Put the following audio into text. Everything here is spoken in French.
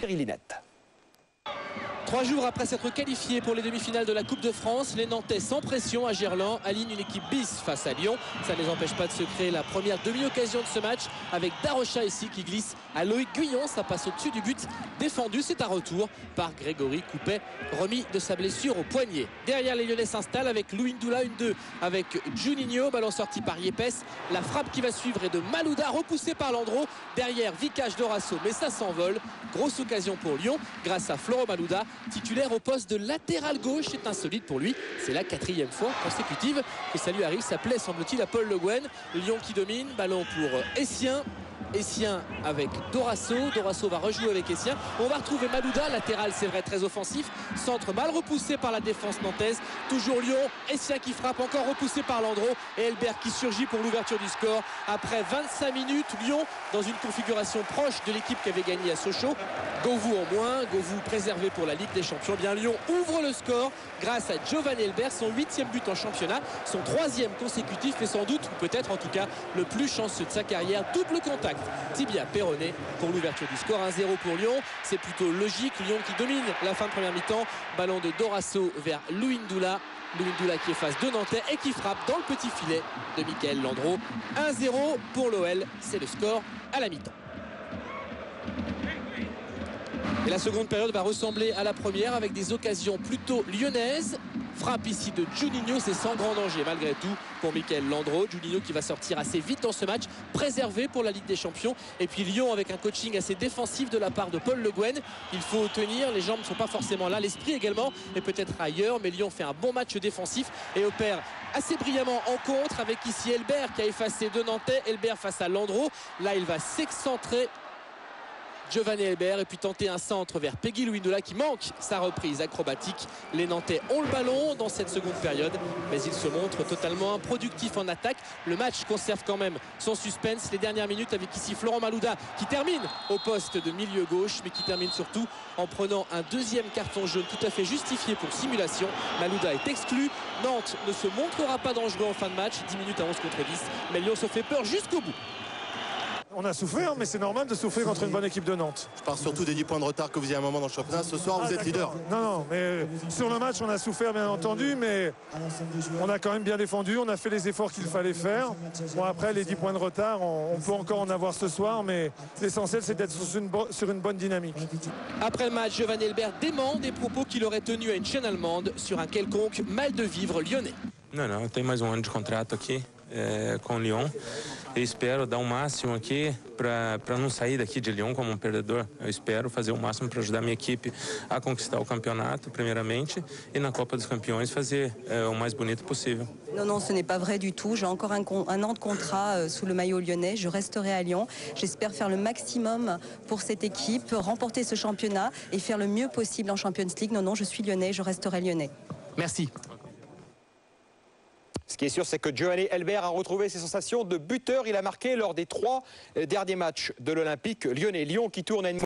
Linette. 3 jours après s'être qualifiés pour les demi-finales de la Coupe de France, les Nantais sans pression à Gerland alignent une équipe bis face à Lyon. Ça ne les empêche pas de se créer la première demi-occasion de ce match avec Darocha ici qui glisse à Loïc Guyon. Ça passe au-dessus du but défendu. C'est un retour par Grégory Coupet, remis de sa blessure au poignet. Derrière, les Lyonnais s'installent avec Louis Ndoula, 1-2 avec Juninho. Ballon sorti par Yepes. La frappe qui va suivre est de Malouda, repoussée par Landreau. Derrière, Vicage Dorasso, mais ça s'envole. Grosse occasion pour Lyon grâce à Florent Malouda, titulaire au poste de latéral gauche. C'est insolite pour lui. C'est la 4e fois consécutive que ça lui arrive. Ça plaît, semble-t-il, à Paul Le Guen. Lyon qui domine. Ballon pour Essien. Essien avec Dorasso. Dorasso va rejouer avec Essien. On va retrouver Malouda, latéral, c'est vrai, très offensif. Centre mal repoussé par la défense nantaise. Toujours Lyon. Essien qui frappe, encore repoussé par Landreau. Et Elbert qui surgit pour l'ouverture du score. Après 25 minutes, Lyon dans une configuration proche de l'équipe qui avait gagné à Sochaux. Govou en moins, Govou préservé pour la Ligue des Champions. Bien, Lyon ouvre le score grâce à Giovanni Elbert, son 8e but en championnat, son 3e consécutif et sans doute, ou peut-être en tout cas, le plus chanceux de sa carrière. Double contact, tibia péroné pour l'ouverture du score. 1-0 pour Lyon, c'est plutôt logique. Lyon qui domine la fin de première mi-temps. Ballon de Dorasso vers Louis Ndoula. Louis Ndoula qui est face de Nantais et qui frappe dans le petit filet de Mickaël Landreau. 1-0 pour l'OL, c'est le score à la mi-temps. Et la seconde période va ressembler à la première avec des occasions plutôt lyonnaises. Frappe ici de Juninho, c'est sans grand danger malgré tout pour Mickaël Landreau. Juninho qui va sortir assez vite dans ce match, préservé pour la Ligue des Champions. Et puis Lyon avec un coaching assez défensif de la part de Paul Le Guen. Il faut tenir, les jambes ne sont pas forcément là, l'esprit également et peut-être ailleurs. Mais Lyon fait un bon match défensif et opère assez brillamment en contre avec ici Elbert qui a effacé 2 Nantais. Elbert face à Landreau. Là il va s'excentrer. Giovanni Elbert et puis tenter un centre vers Peggy Louis Ndoula qui manque sa reprise acrobatique. Les Nantais ont le ballon dans cette seconde période, mais ils se montrent totalement improductifs en attaque. Le match conserve quand même son suspense. Les dernières minutes avec ici Florent Malouda qui termine au poste de milieu gauche, mais qui termine surtout en prenant un 2e carton jaune tout à fait justifié pour simulation. Malouda est exclu. Nantes ne se montrera pas dangereux en fin de match. 10 minutes à 11 contre 10, mais Lyon se fait peur jusqu'au bout. On a souffert, mais c'est normal de souffrir contre une bonne équipe de Nantes. Je parle surtout des 10 points de retard que vous avez à un moment dans le championnat. Ce soir, vous êtes leader. Non, mais sur le match, on a souffert, bien entendu, mais on a quand même bien défendu. On a fait les efforts qu'il fallait faire. Bon, après, les 10 points de retard, on peut encore en avoir ce soir, mais l'essentiel, c'est d'être sur une bonne dynamique. Après le match, Giovanni Elbert dément des propos qu'il aurait tenus à une chaîne allemande sur un quelconque mal de vivre lyonnais. Não, eu tenho mais ano de contrato aqui com o Lyon. Eu espero dar o máximo aqui para não sair daqui de Lyon como perdedor. Eu espero fazer o máximo para ajudar minha equipe a conquistar o campeonato, primeiramente, e na Copa dos Campeões fazer o mais bonito possível. Non, ce n'est pas vrai du tout. J'ai encore un an de contrat sous le maillot lyonnais. Je resterai à Lyon. J'espère faire le maximum pour cette équipe, remporter ce championnat et faire le mieux possible en Champions League. Non, je suis lyonnais, je resterai lyonnais. Merci. Ce qui est sûr, c'est que Giovanni Elbert a retrouvé ses sensations de buteur. Il a marqué lors des 3 derniers matchs de l'Olympique lyonnais. Lyon qui tourne à une